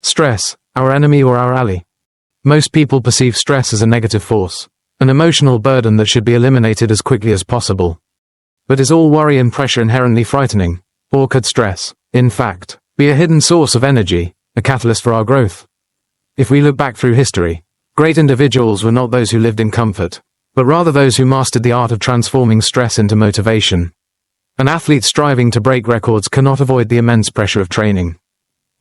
Stress, our enemy or our ally? Most people perceive stress as a negative force, an emotional burden that should be eliminated as quickly as possible. But is all worry and pressure inherently frightening? Or could stress, in fact, be a hidden source of energy, a catalyst for our growth? If we look back through history, great individuals were not those who lived in comfort, but rather those who mastered the art of transforming stress into motivation. An athlete striving to break records cannot avoid the immense pressure of training.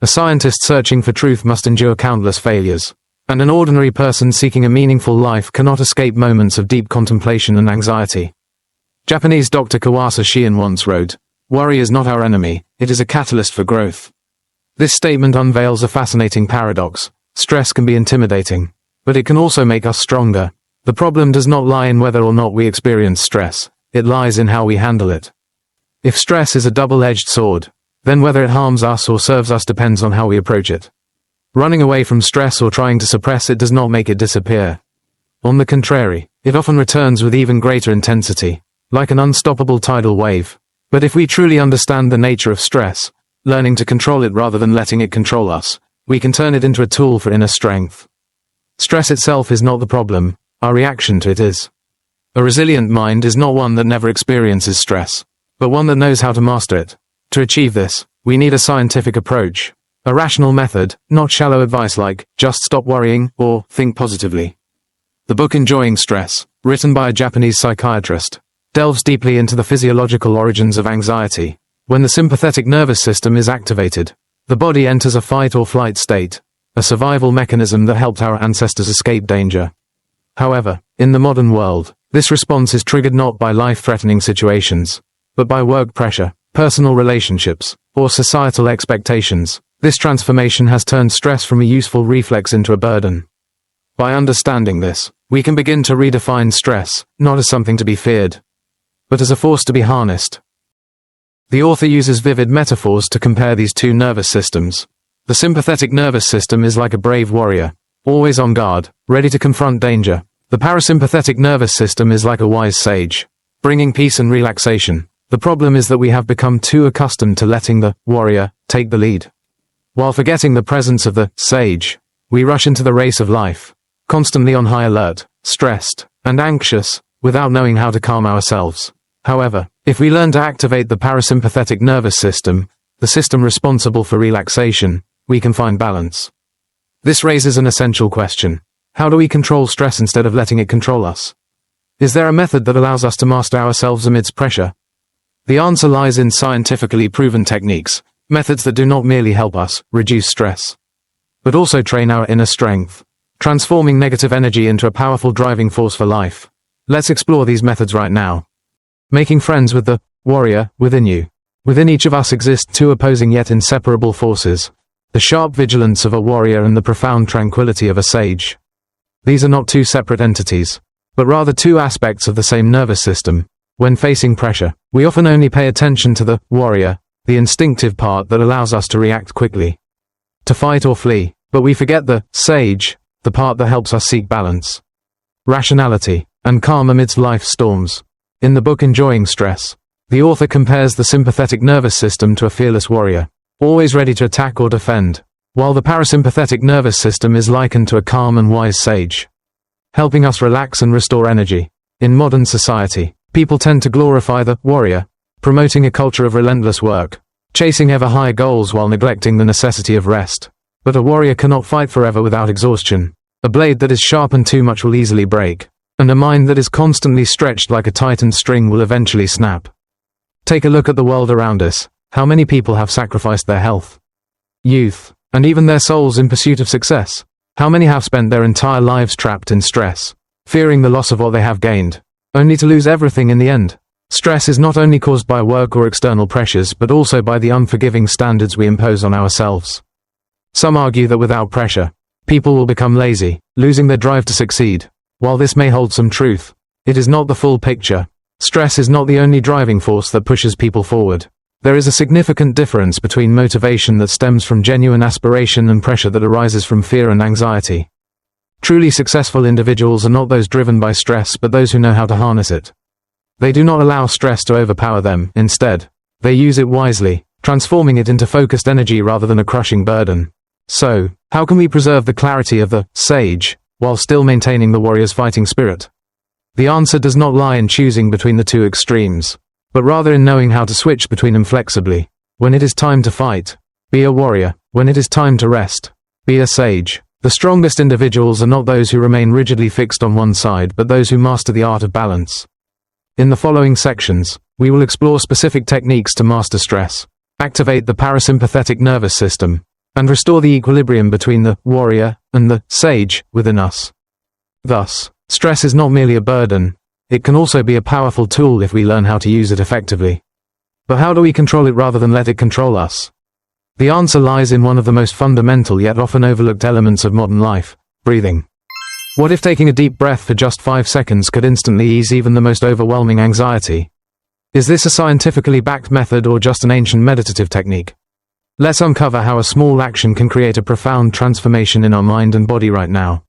A scientist searching for truth must endure countless failures, and an ordinary person seeking a meaningful life cannot escape moments of deep contemplation and anxiety. Japanese Dr. Kawasa Shion once wrote, "Worry is not our enemy, it is a catalyst for growth." This statement unveils a fascinating paradox. Stress can be intimidating, but it can also make us stronger. The problem does not lie in whether or not we experience stress, it lies in how we handle it. If stress is a double-edged sword, then whether it harms us or serves us depends on how we approach it. Running away from stress or trying to suppress it does not make it disappear. On the contrary, it often returns with even greater intensity, like an unstoppable tidal wave. But if we truly understand the nature of stress, learning to control it rather than letting it control us, we can turn it into a tool for inner strength. Stress itself is not the problem, our reaction to it is. A resilient mind is not one that never experiences stress, but one that knows how to master it. To achieve this, we need a scientific approach, a rational method, not shallow advice like, just stop worrying, or think positively. The book Enjoying Stress, written by a Japanese psychiatrist, delves deeply into the physiological origins of anxiety. When the sympathetic nervous system is activated, the body enters a fight or flight state, a survival mechanism that helped our ancestors escape danger. However, in the modern world, this response is triggered not by life-threatening situations, but by work pressure, personal relationships, or societal expectations. This transformation has turned stress from a useful reflex into a burden. By understanding this, we can begin to redefine stress, not as something to be feared, but as a force to be harnessed. The author uses vivid metaphors to compare these two nervous systems. The sympathetic nervous system is like a brave warrior, always on guard, ready to confront danger. The parasympathetic nervous system is like a wise sage, bringing peace and relaxation. The problem is that we have become too accustomed to letting the warrior take the lead. While forgetting the presence of the sage, we rush into the race of life, constantly on high alert, stressed, and anxious, without knowing how to calm ourselves. However, if we learn to activate the parasympathetic nervous system, the system responsible for relaxation, we can find balance. This raises an essential question. How do we control stress instead of letting it control us? Is there a method that allows us to master ourselves amidst pressure? The answer lies in scientifically proven techniques, methods that do not merely help us reduce stress, but also train our inner strength, transforming negative energy into a powerful driving force for life. Let's explore these methods right now. Making friends with the warrior within you. Within each of us exist two opposing yet inseparable forces, the sharp vigilance of a warrior and the profound tranquility of a sage. These are not two separate entities, but rather two aspects of the same nervous system. When facing pressure, we often only pay attention to the warrior, the instinctive part that allows us to react quickly, to fight or flee, but we forget the sage, the part that helps us seek balance, rationality, and calm amidst life's storms. In the book Enjoying Stress, the author compares the sympathetic nervous system to a fearless warrior, always ready to attack or defend, while the parasympathetic nervous system is likened to a calm and wise sage, helping us relax and restore energy. In modern society, people tend to glorify the warrior, promoting a culture of relentless work, chasing ever higher goals while neglecting the necessity of rest. But a warrior cannot fight forever without exhaustion. A blade that is sharpened too much will easily break, and a mind that is constantly stretched like a tightened string will eventually snap. Take a look at the world around us. How many people have sacrificed their health, youth, and even their souls in pursuit of success? How many have spent their entire lives trapped in stress, fearing the loss of what they have gained, only to lose everything in the end? Stress is not only caused by work or external pressures but also by the unforgiving standards we impose on ourselves. Some argue that without pressure, people will become lazy, losing their drive to succeed. While this may hold some truth, it is not the full picture. Stress is not the only driving force that pushes people forward. There is a significant difference between motivation that stems from genuine aspiration and pressure that arises from fear and anxiety. Truly successful individuals are not those driven by stress but those who know how to harness it. They do not allow stress to overpower them. Instead, they use it wisely, transforming it into focused energy rather than a crushing burden. So, how can we preserve the clarity of the sage, while still maintaining the warrior's fighting spirit? The answer does not lie in choosing between the two extremes, but rather in knowing how to switch between them flexibly. When it is time to fight, be a warrior. When it is time to rest, be a sage. The strongest individuals are not those who remain rigidly fixed on one side, but those who master the art of balance. In the following sections, we will explore specific techniques to master stress, activate the parasympathetic nervous system, and restore the equilibrium between the warrior and the sage within us. Thus, stress is not merely a burden, it can also be a powerful tool if we learn how to use it effectively. But how do we control it rather than let it control us? The answer lies in one of the most fundamental yet often overlooked elements of modern life: breathing. What if taking a deep breath for just 5 seconds could instantly ease even the most overwhelming anxiety? Is this a scientifically backed method or just an ancient meditative technique? Let's uncover how a small action can create a profound transformation in our mind and body right now.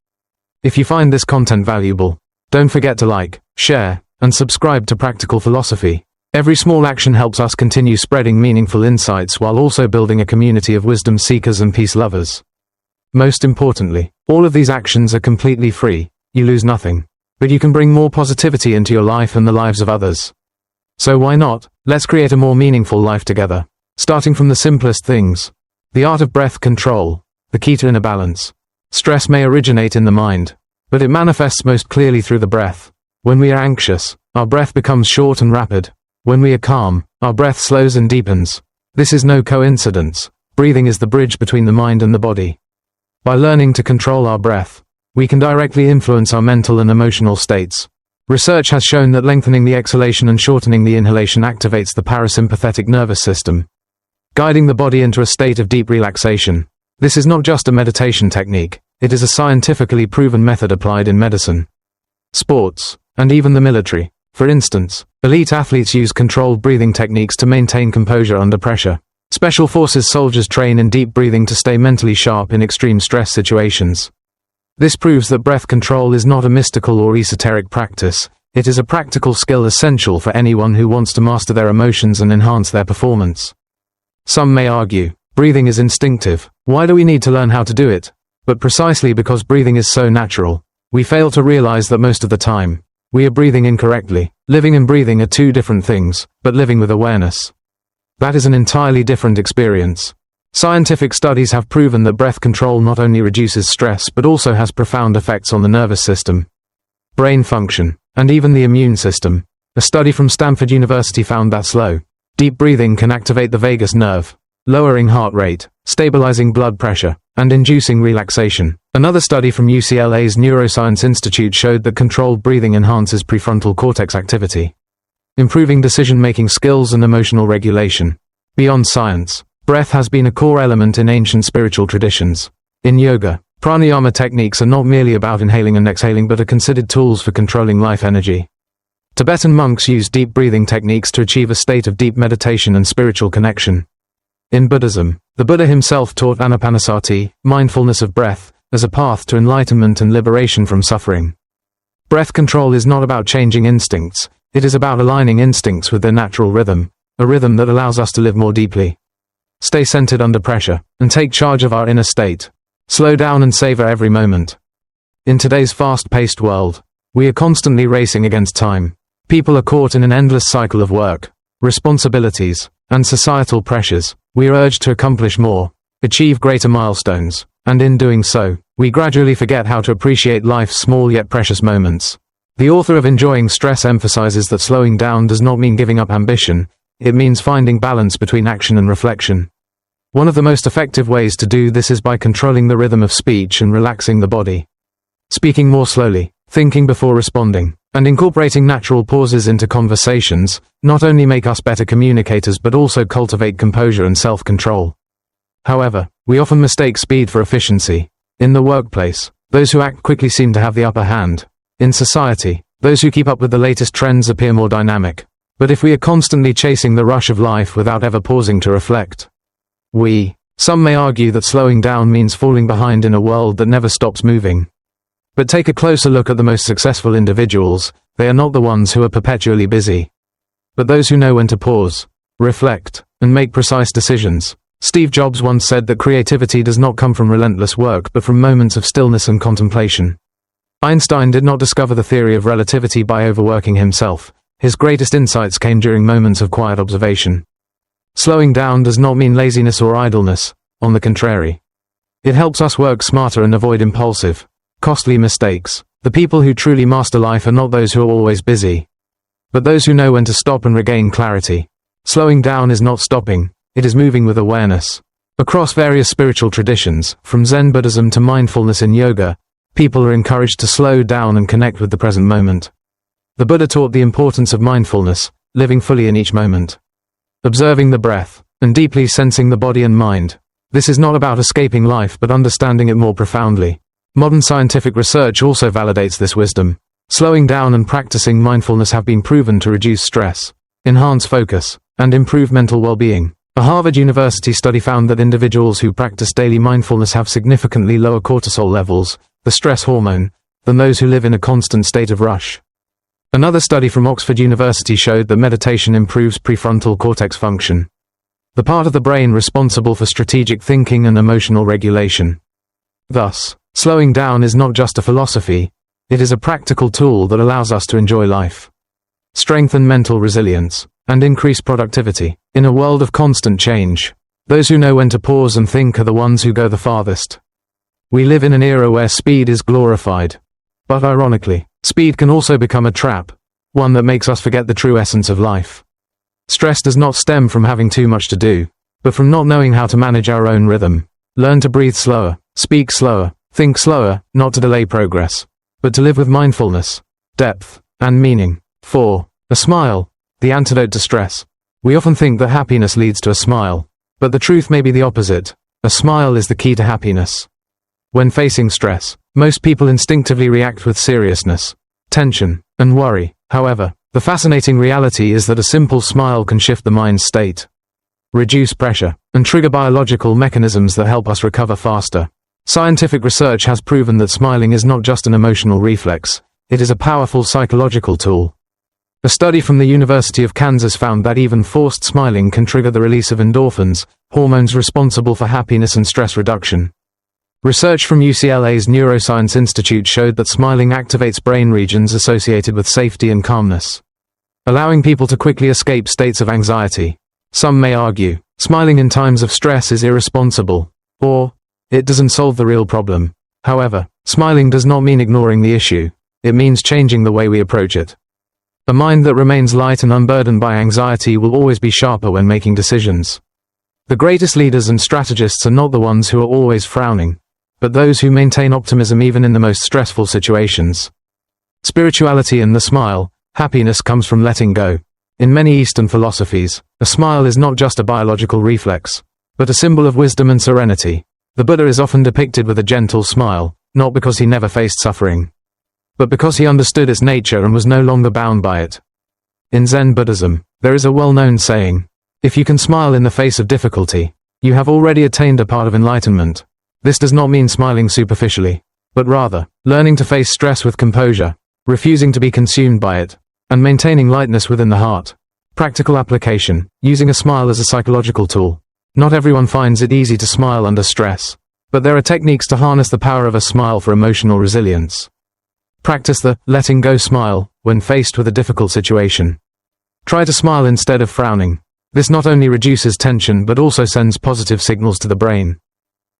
If you find this content valuable, don't forget to like, share, and subscribe to Practical Philosophy. Every small action helps us continue spreading meaningful insights while also building a community of wisdom seekers and peace lovers. Most importantly, all of these actions are completely free. You lose nothing. But you can bring more positivity into your life and the lives of others. So why not? Let's create a more meaningful life together. Starting from the simplest things. The art of breath control, the key to inner balance. Stress may originate in the mind, but it manifests most clearly through the breath. When we are anxious, our breath becomes short and rapid. When we are calm, our breath slows and deepens. This is no coincidence. Breathing is the bridge between the mind and the body. By learning to control our breath, we can directly influence our mental and emotional states. Research has shown that lengthening the exhalation and shortening the inhalation activates the parasympathetic nervous system, guiding the body into a state of deep relaxation. This is not just a meditation technique, it is a scientifically proven method applied in medicine, sports, and even the military. For instance, elite athletes use controlled breathing techniques to maintain composure under pressure. Special forces soldiers train in deep breathing to stay mentally sharp in extreme stress situations. This proves that breath control is not a mystical or esoteric practice, it is a practical skill essential for anyone who wants to master their emotions and enhance their performance. Some may argue, breathing is instinctive, why do we need to learn how to do it? But precisely because breathing is so natural, we fail to realize that most of the time, we are breathing incorrectly. Living and breathing are two different things, but living with awareness, that is an entirely different experience. Scientific studies have proven that breath control not only reduces stress but also has profound effects on the nervous system, brain function, and even the immune system. A study from Stanford University found that slow, deep breathing can activate the vagus nerve, lowering heart rate, stabilizing blood pressure, and inducing relaxation. Another study from UCLA's Neuroscience Institute showed that controlled breathing enhances prefrontal cortex activity, improving decision-making skills and emotional regulation. Beyond science, breath has been a core element in ancient spiritual traditions. In yoga, pranayama techniques are not merely about inhaling and exhaling but are considered tools for controlling life energy. Tibetan monks use deep breathing techniques to achieve a state of deep meditation and spiritual connection. In Buddhism, the Buddha himself taught anapanasati, mindfulness of breath, as a path to enlightenment and liberation from suffering. Breath control is not about changing instincts, it is about aligning instincts with their natural rhythm, a rhythm that allows us to live more deeply, stay centered under pressure, and take charge of our inner state. Slow down and savor every moment. In today's fast-paced world, we are constantly racing against time. People are caught in an endless cycle of work, responsibilities, and societal pressures. We are urged to accomplish more, achieve greater milestones, and in doing so, we gradually forget how to appreciate life's small yet precious moments. The author of Enjoying Stress emphasizes that slowing down does not mean giving up ambition, it means finding balance between action and reflection. One of the most effective ways to do this is by controlling the rhythm of speech and relaxing the body. Speaking more slowly, thinking before responding, and incorporating natural pauses into conversations, not only make us better communicators but also cultivate composure and self-control. However, we often mistake speed for efficiency. In the workplace, those who act quickly seem to have the upper hand. In society, those who keep up with the latest trends appear more dynamic. But if we are constantly chasing the rush of life without ever pausing to reflect, some may argue that slowing down means falling behind in a world that never stops moving. But take a closer look at the most successful individuals. They are not the ones who are perpetually busy, but those who know when to pause, reflect, and make precise decisions. Steve Jobs once said that creativity does not come from relentless work but from moments of stillness and contemplation. Einstein did not discover the theory of relativity by overworking himself. His greatest insights came during moments of quiet observation. Slowing down does not mean laziness or idleness, on the contrary. It helps us work smarter and avoid impulsive, costly mistakes. The people who truly master life are not those who are always busy, but those who know when to stop and regain clarity. Slowing down is not stopping, it is moving with awareness. Across various spiritual traditions, from Zen Buddhism to mindfulness in yoga, people are encouraged to slow down and connect with the present moment. The Buddha taught the importance of mindfulness, living fully in each moment, observing the breath, and deeply sensing the body and mind. This is not about escaping life but understanding it more profoundly. Modern scientific research also validates this wisdom. Slowing down and practicing mindfulness have been proven to reduce stress, enhance focus, and improve mental well-being. A Harvard University study found that individuals who practice daily mindfulness have significantly lower cortisol levels, the stress hormone, than those who live in a constant state of rush. Another study from Oxford University showed that meditation improves prefrontal cortex function, the part of the brain responsible for strategic thinking and emotional regulation. Thus, slowing down is not just a philosophy, it is a practical tool that allows us to enjoy life, strengthen mental resilience, and increase productivity. In a world of constant change, those who know when to pause and think are the ones who go the farthest. We live in an era where speed is glorified. But ironically, speed can also become a trap, one that makes us forget the true essence of life. Stress does not stem from having too much to do, but from not knowing how to manage our own rhythm. Learn to breathe slower, speak slower, think slower, not to delay progress, but to live with mindfulness, depth, and meaning. 4. A smile, the antidote to stress. We often think that happiness leads to a smile, but the truth may be the opposite. A smile is the key to happiness. When facing stress, most people instinctively react with seriousness, tension, and worry. However, the fascinating reality is that a simple smile can shift the mind's state, reduce pressure, and trigger biological mechanisms that help us recover faster. Scientific research has proven that smiling is not just an emotional reflex, it is a powerful psychological tool. A study from the University of Kansas found that even forced smiling can trigger the release of endorphins, hormones responsible for happiness and stress reduction. Research from UCLA's Neuroscience Institute showed that smiling activates brain regions associated with safety and calmness, allowing people to quickly escape states of anxiety. Some may argue, smiling in times of stress is irresponsible, or it doesn't solve the real problem. However, smiling does not mean ignoring the issue, it means changing the way we approach it. A mind that remains light and unburdened by anxiety will always be sharper when making decisions. The greatest leaders and strategists are not the ones who are always frowning, but those who maintain optimism even in the most stressful situations. Spirituality and the smile, happiness comes from letting go. In many Eastern philosophies, a smile is not just a biological reflex, but a symbol of wisdom and serenity. The Buddha is often depicted with a gentle smile, not because he never faced suffering, but because he understood its nature and was no longer bound by it. In Zen Buddhism, there is a well-known saying, if you can smile in the face of difficulty, you have already attained a part of enlightenment. This does not mean smiling superficially, but rather, learning to face stress with composure, refusing to be consumed by it, and maintaining lightness within the heart. Practical application, using a smile as a psychological tool. Not everyone finds it easy to smile under stress, but there are techniques to harness the power of a smile for emotional resilience. Practice the letting go smile when faced with a difficult situation. Try to smile instead of frowning. This not only reduces tension but also sends positive signals to the brain.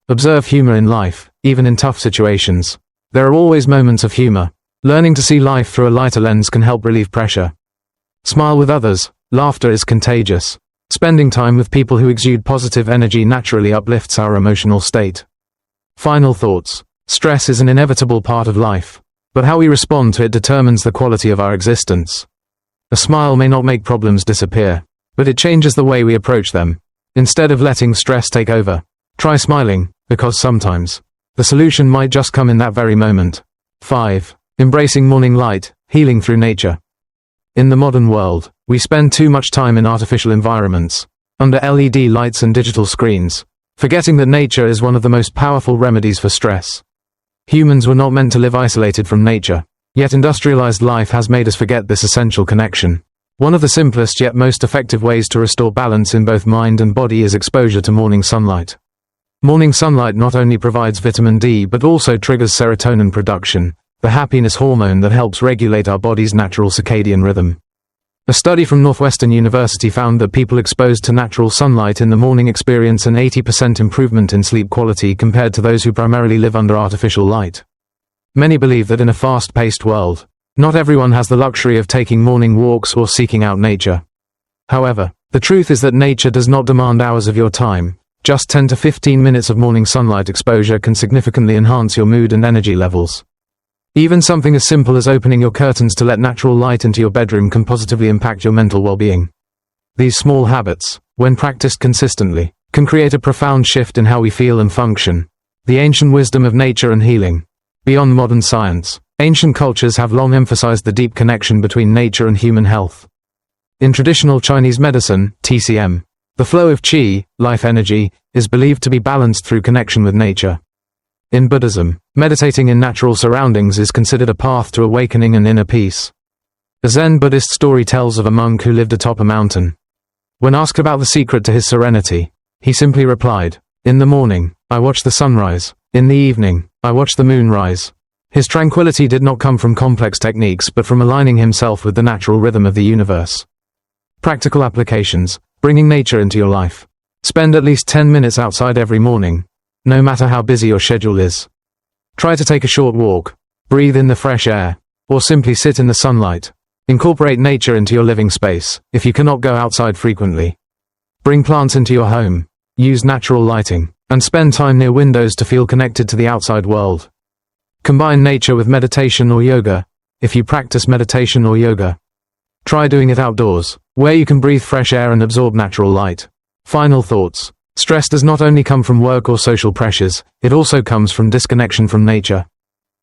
Observe humor in life, even in tough situations. There are always moments of humor. Learning to see life through a lighter lens can help relieve pressure. Smile with others. Laughter is contagious. Spending time with people who exude positive energy naturally uplifts our emotional state. Final thoughts. Stress is an inevitable part of life, but how we respond to it determines the quality of our existence. A smile may not make problems disappear, but it changes the way we approach them. Instead of letting stress take over, try smiling, because sometimes the solution might just come in that very moment. 5. Embracing morning light, healing through nature. In the modern world, we spend too much time in artificial environments, under LED lights and digital screens, forgetting that nature is one of the most powerful remedies for stress. Humans were not meant to live isolated from nature, yet industrialized life has made us forget this essential connection. One of the simplest yet most effective ways to restore balance in both mind and body is exposure to morning sunlight. Morning sunlight not only provides vitamin D but also triggers serotonin production, the happiness hormone that helps regulate our body's natural circadian rhythm. A study from Northwestern University found that people exposed to natural sunlight in the morning experience an 80% improvement in sleep quality compared to those who primarily live under artificial light. Many believe that in a fast-paced world, not everyone has the luxury of taking morning walks or seeking out nature. However, the truth is that nature does not demand hours of your time. Just 10 to 15 minutes of morning sunlight exposure can significantly enhance your mood and energy levels. Even something as simple as opening your curtains to let natural light into your bedroom can positively impact your mental well-being. These small habits, when practiced consistently, can create a profound shift in how we feel and function. The ancient wisdom of nature and healing. Beyond modern science, ancient cultures have long emphasized the deep connection between nature and human health. In traditional Chinese medicine, TCM, the flow of qi, life energy, is believed to be balanced through connection with nature. In Buddhism, meditating in natural surroundings is considered a path to awakening and inner peace. A Zen Buddhist story tells of a monk who lived atop a mountain. When asked about the secret to his serenity, he simply replied, "In the morning, I watch the sunrise. In the evening, I watch the moon rise." His tranquility did not come from complex techniques but from aligning himself with the natural rhythm of the universe. Practical applications. Bringing nature into your life. Spend at least 10 minutes outside every morning, no matter how busy your schedule is. Try to take a short walk, breathe in the fresh air, or simply sit in the sunlight. Incorporate nature into your living space, if you cannot go outside frequently. Bring plants into your home, use natural lighting, and spend time near windows to feel connected to the outside world. Combine nature with meditation or yoga, if you practice meditation or yoga. Try doing it outdoors, where you can breathe fresh air and absorb natural light. Final thoughts. Stress does not only come from work or social pressures, it also comes from disconnection from nature.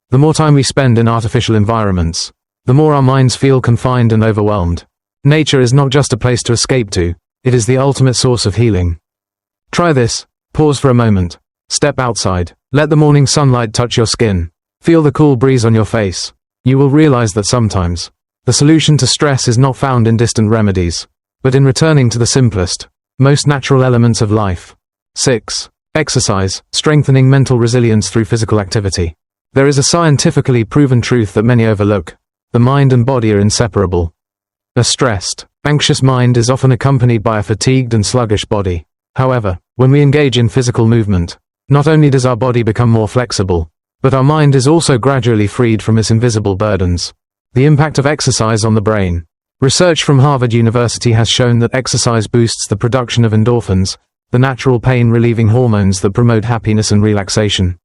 The more time we spend in artificial environments, the more our minds feel confined and overwhelmed. Nature is not just a place to escape to, it is the ultimate source of healing. Try this. Pause for a moment. Step outside. Let the morning sunlight touch your skin. Feel the cool breeze on your face. You will realize that sometimes, the solution to stress is not found in distant remedies, but in returning to the simplest, most natural elements of life. 6. Exercise, strengthening mental resilience through physical activity. There is a scientifically proven truth that many overlook. The mind and body are inseparable. A stressed, anxious mind is often accompanied by a fatigued and sluggish body. However, when we engage in physical movement, not only does our body become more flexible, but our mind is also gradually freed from its invisible burdens. The impact of exercise on the brain. Research from Harvard University has shown that exercise boosts the production of endorphins, the natural pain-relieving hormones that promote happiness and relaxation.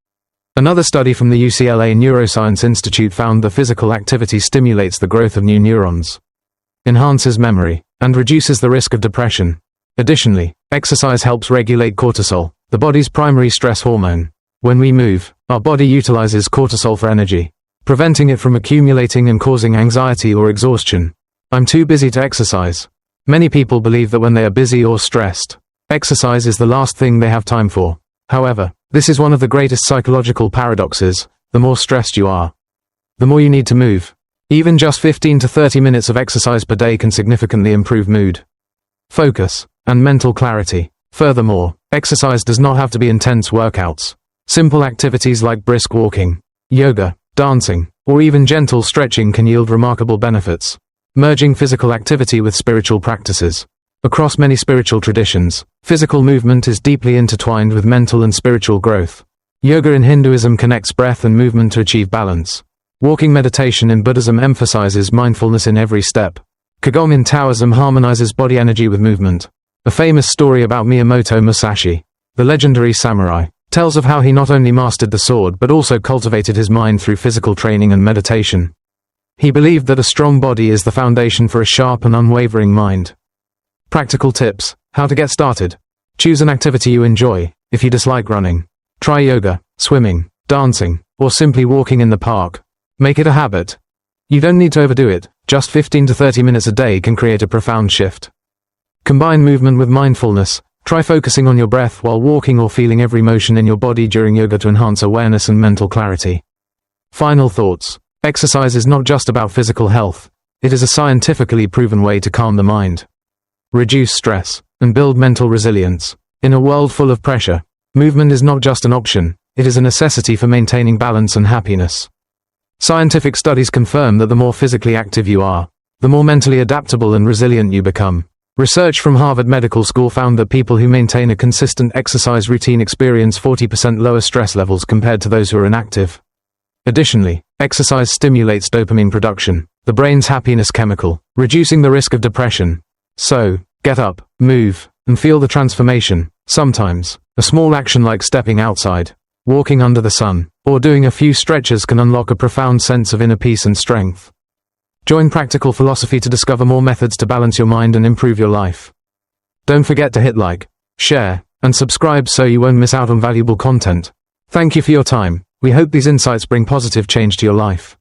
Another study from the UCLA Neuroscience Institute found that physical activity stimulates the growth of new neurons, enhances memory, and reduces the risk of depression. Additionally, exercise helps regulate cortisol, the body's primary stress hormone. When we move, our body utilizes cortisol for energy, preventing it from accumulating and causing anxiety or exhaustion. I'm too busy to exercise. Many people believe that when they are busy or stressed, exercise is the last thing they have time for. However, this is one of the greatest psychological paradoxes. The more stressed you are, the more you need to move. Even just 15 to 30 minutes of exercise per day can significantly improve mood, focus, and mental clarity. Furthermore, exercise does not have to be intense workouts. Simple activities like brisk walking, yoga, dancing, or even gentle stretching can yield remarkable benefits. Merging physical activity with spiritual practices. Across many spiritual traditions, physical movement is deeply intertwined with mental and spiritual growth. Yoga in Hinduism connects breath and movement to achieve balance. Walking meditation in Buddhism emphasizes mindfulness in every step. Qigong in Taoism harmonizes body energy with movement. A famous story about Miyamoto Musashi, the legendary samurai, tells of how he not only mastered the sword but also cultivated his mind through physical training and meditation. He believed that a strong body is the foundation for a sharp and unwavering mind. Practical tips. How to get started. Choose an activity you enjoy. If you dislike running, try yoga, swimming, dancing, or simply walking in the park. Make it a habit. You don't need to overdo it. Just 15 to 30 minutes a day can create a profound shift. Combine movement with mindfulness. Try focusing on your breath while walking or feeling every motion in your body during yoga to enhance awareness and mental clarity. Final thoughts. Exercise is not just about physical health, It is a scientifically proven way to calm the mind, reduce stress, and build mental resilience. In a world full of pressure, movement is not just an option, it is a necessity for maintaining balance and happiness. Scientific studies confirm that the more physically active you are, the more mentally adaptable and resilient you become. Research from Harvard Medical School found that people who maintain a consistent exercise routine experience 40% lower stress levels compared to those who are inactive. Additionally, exercise stimulates dopamine production, the brain's happiness chemical, reducing the risk of depression. So, get up, move, and feel the transformation. Sometimes, a small action like stepping outside, walking under the sun, or doing a few stretches can unlock a profound sense of inner peace and strength. Join Practical Philosophy to discover more methods to balance your mind and improve your life. Don't forget to hit like, share, and subscribe so you won't miss out on valuable content. Thank you for your time. We hope these insights bring positive change to your life.